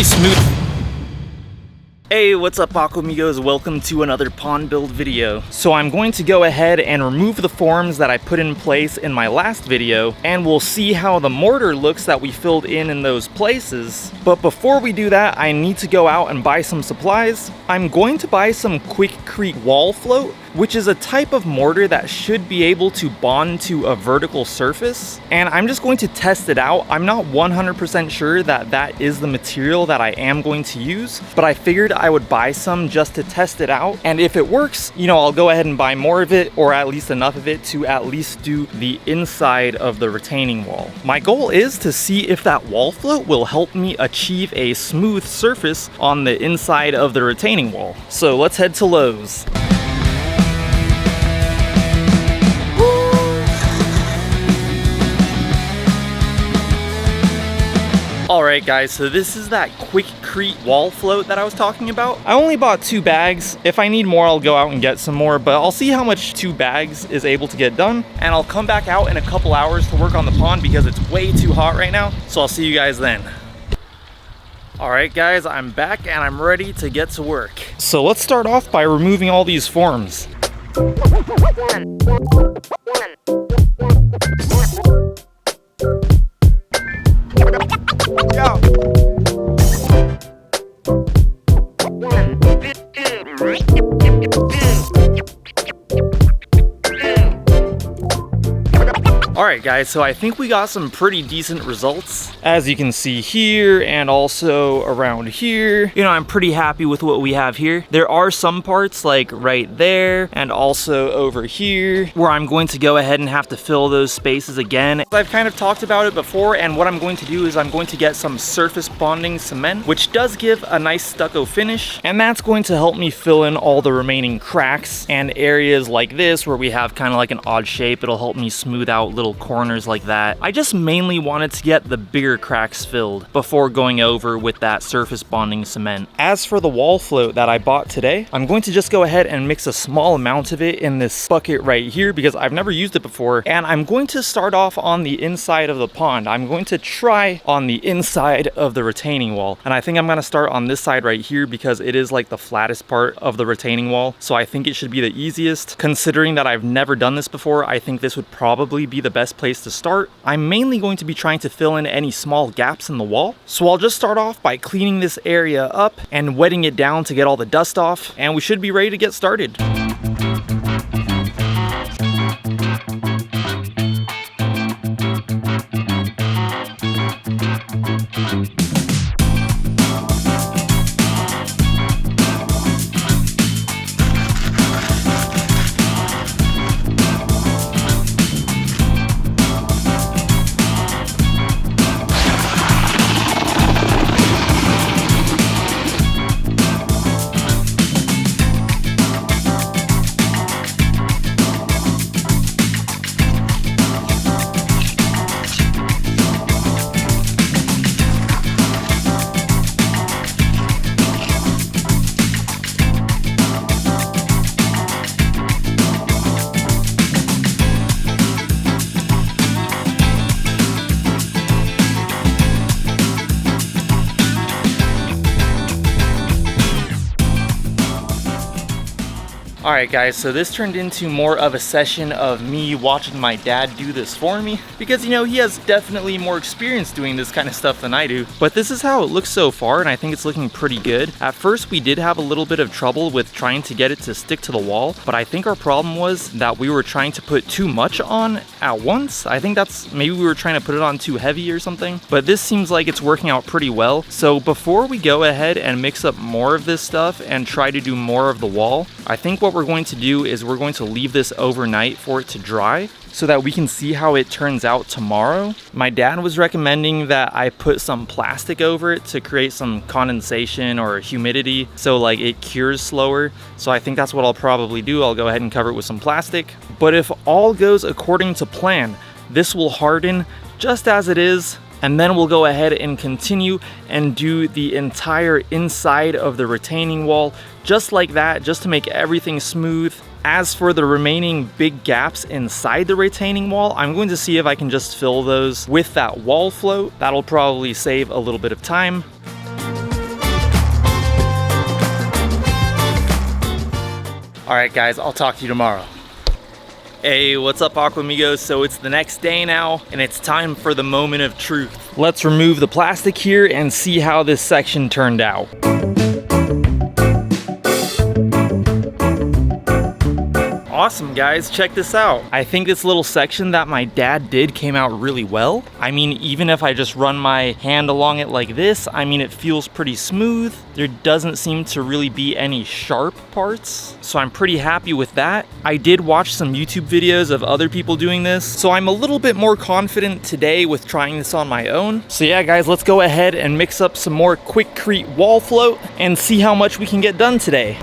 pretty smooth. Hey, what's up Aquamigos? Welcome to another pond build video. So I'm going to go ahead and remove the forms that I put in place in my last video, and we'll see how the mortar looks that we filled in those places. But before we do that, I need to go out and buy some supplies. I'm going to buy some Quikrete Wall Float, which is a type of mortar that should be able to bond to a vertical surface. And I'm just going to test it out. I'm not 100% sure that that is the material that I am going to use, but I figured I would buy some just to test it out. And if it works, you know, I'll go ahead and buy more of it, or at least enough of it to at least do the inside of the retaining wall. My goal is to see if that wall float will help me achieve a smooth surface on the inside of the retaining wall. So let's head to Lowe's. Alright guys, so this is that Quikrete Wall Float that I was talking about. I only bought 2 bags. If I need more, I'll go out and get some more, but I'll see how much 2 bags is able to get done. And I'll come back out in a couple hours to work on the pond because it's way too hot right now. So I'll see you guys then. Alright guys, I'm back and I'm ready to get to work. So let's start off by removing all these forms. Alright guys, so I think we got some pretty decent results. As you can see here and also around here. You know, I'm pretty happy with what we have here. There are some parts like right there and also over here where I'm going to go ahead and have to fill those spaces again. I've kind of talked about it before, and what I'm going to do is I'm going to get some surface bonding cement, which does give a nice stucco finish, and that's going to help me fill in all the remaining cracks and areas like this where we have kind of like an odd shape. It'll help me smooth out little corners like that. I just mainly wanted to get the bigger cracks filled before going over with that surface bonding cement. As for the wall float that I bought today, I'm going to just go ahead and mix a small amount of it in this bucket right here because I've never used it before, and I'm going to start off on the inside of the pond. I'm going to try on the inside of the retaining wall, and I think I'm going to start on this side right here because it is like the flattest part of the retaining wall, so I think it should be the easiest. Considering that I've never done this before, I think this would probably be the best place to start. I'm mainly going to be trying to fill in any small gaps in the wall, so I'll just start off by cleaning this area up and wetting it down to get all the dust off, and we should be ready to get started. Alright guys, so this turned into more of a session of me watching my dad do this for me because, you know, he has definitely more experience doing this kind of stuff than I do. But this is how it looks so far, and I think it's looking pretty good. At first we did have a little bit of trouble with trying to get it to stick to the wall, but I think our problem was that we were trying to put too much on at once. I think maybe we were trying to put it on too heavy or something, but this seems like it's working out pretty well. So before we go ahead and mix up more of this stuff and try to do more of the wall, I think what we're going to do is we're going to leave this overnight for it to dry so that we can see how it turns out tomorrow. My dad was recommending that I put some plastic over it to create some condensation or humidity so like it cures slower. So I think that's what I'll probably do. I'll go ahead and cover it with some plastic. But if all goes according to plan, this will harden just as it is, and then we'll go ahead and continue and do the entire inside of the retaining wall just like that, just to make everything smooth. As for the remaining big gaps inside the retaining wall, I'm going to see if I can just fill those with that wall float. That'll probably save a little bit of time. All right, guys, I'll talk to you tomorrow. Hey, what's up, Aquamigos? So it's the next day now, and it's time for the moment of truth. Let's remove the plastic here and see how this section turned out. Awesome, guys, check this out. I think this little section that my dad did came out really well. I mean, even if I just run my hand along it like this, I mean, it feels pretty smooth. There doesn't seem to really be any sharp parts, so I'm pretty happy with that. I did watch some YouTube videos of other people doing this, so I'm a little bit more confident today with trying this on my own. So yeah, guys, let's go ahead and mix up some more Quikrete Wall Float and see how much we can get done today.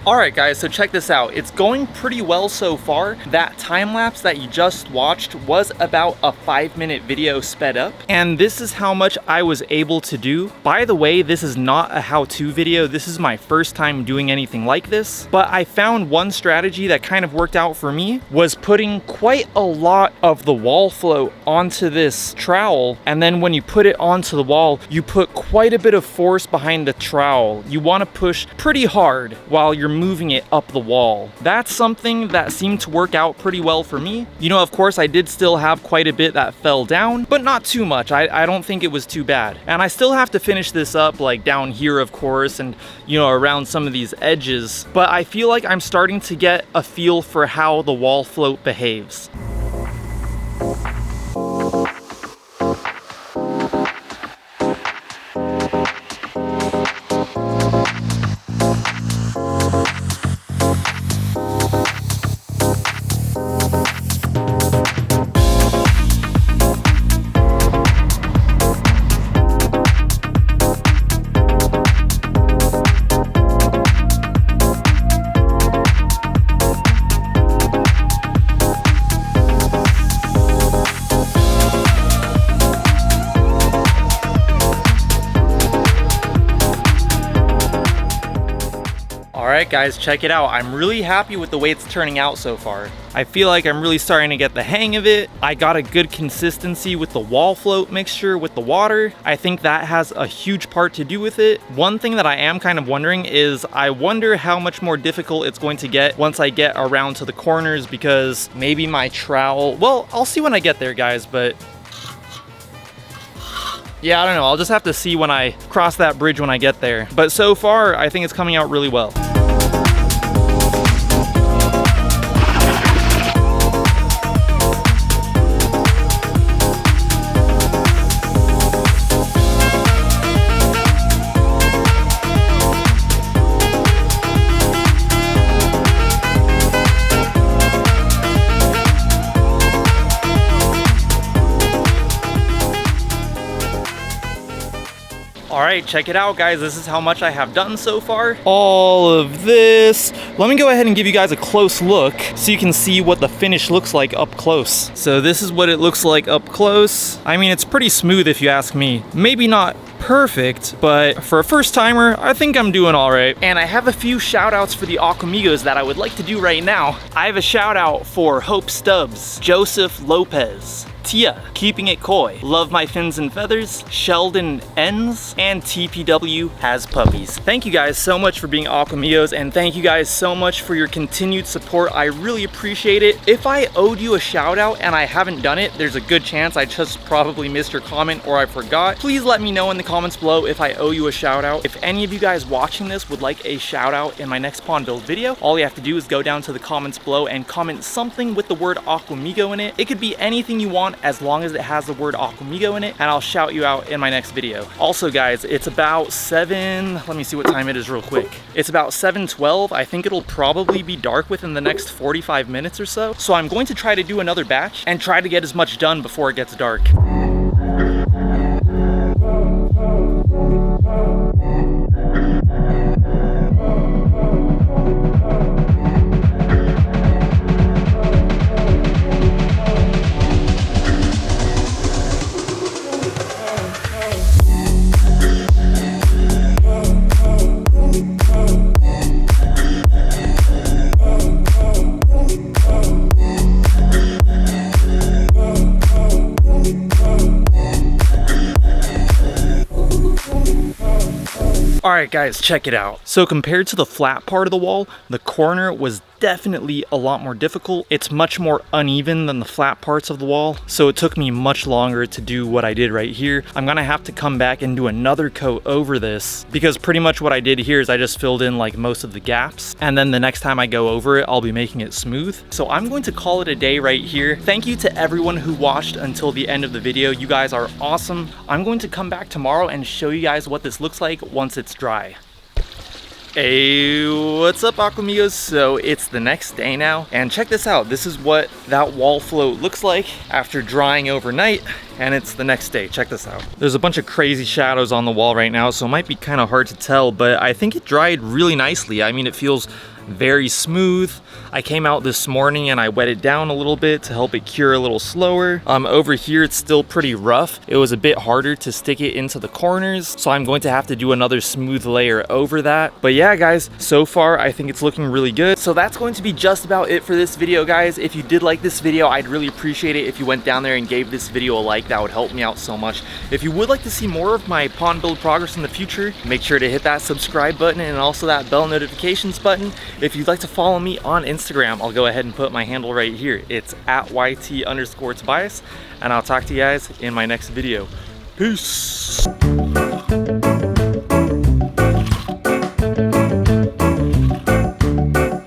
Alright guys, so check this out. It's going pretty well so far. That time lapse that you just watched was about a 5-minute video sped up, and this is how much I was able to do. By the way, this is not a how-to video. This is my first time doing anything like this, but I found one strategy that kind of worked out for me was putting quite a lot of the wall float onto this trowel, and then when you put it onto the wall, you put quite a bit of force behind the trowel. You want to push pretty hard while you're moving it up the wall. That's something that seemed to work out pretty well for me. You know, of course, I did still have quite a bit that fell down, but not too much. I don't think it was too bad. And I still have to finish this up, like down here, of course, and, you know, around some of these edges. But I feel like I'm starting to get a feel for how the wall float behaves. Alright guys, check it out. I'm really happy with the way it's turning out so far. I feel like I'm really starting to get the hang of it. I got a good consistency with the wall float mixture with the water. I think that has a huge part to do with it. One thing that I am kind of wondering is I wonder how much more difficult it's going to get once I get around to the corners, because maybe my trowel, well, I'll see when I get there, guys, but yeah, I don't know. I'll just have to see when I cross that bridge when I get there. But so far, I think it's coming out really well. Alright, check it out, guys. This is how much I have done so far. All of this. Let me go ahead and give you guys a close look so you can see what the finish looks like up close. So this is what it looks like up close. I mean, it's pretty smooth if you ask me. Maybe not perfect, but for a first timer, I think I'm doing all right. And I have a few shout outs for the Aquamigos that I would like to do right now. I have a shout out for Hope Stubbs, Joseph Lopez, Tia, Keeping It Coy, Love My Fins and Feathers, Sheldon Ends, and TPW Has Puppies. Thank you guys so much for being Aquamigos, and thank you guys so much for your continued support. I really appreciate it. If I owed you a shout out and I haven't done it, there's a good chance I just probably missed your comment or I forgot. Please let me know in the comments below if I owe you a shout out. If any of you guys watching this would like a shout out in my next pond build video, all you have to do is go down to the comments below and comment something with the word Aquamigo in it. It could be anything you want as long as it has the word Aquamigo in it, and I'll shout you out in my next video. Also guys, it's about let me see what time it is real quick. It's about 7:12. I think it'll probably be dark within the next 45 minutes or so. So I'm going to try to do another batch and try to get as much done before it gets dark. right, guys, check it out. So compared to the flat part of the wall, the corner was definitely a lot more difficult. It's much more uneven than the flat parts of the wall, so it took me much longer to do what I did right here. I'm gonna have to come back and do another coat over this, because pretty much what I did here is I just filled in like most of the gaps, and then the next time I go over it, I'll be making it smooth. So I'm going to call it a day right here. Thank you to everyone who watched until the end of the video. You guys are awesome. I'm going to come back tomorrow and show you guys what this looks like once it's dry. Hey, what's up, Aquamigos? So it's the next day now, and check this out. This is what that wall float looks like after drying overnight, and it's the next day. Check this out. There's a bunch of crazy shadows on the wall right now, so it might be kind of hard to tell, but I think it dried really nicely. I mean, it feels very smooth. I came out this morning and I wet it down a little bit to help it cure a little slower. Over here it's still pretty rough. It was a bit harder to stick it into the corners, so I'm going to have to do another smooth layer over that. But yeah, guys, so far I think it's looking really good. So that's going to be just about it for this video, guys. If you did like this video, I'd really appreciate it if you went down there and gave this video a like. That would help me out so much. If you would like to see more of my pond build progress in the future, make sure to hit that subscribe button and also that bell notifications button. If you'd like to follow me on Instagram, I'll go ahead and put my handle right here. It's at YT_Tobias, and I'll talk to you guys in my next video. Peace.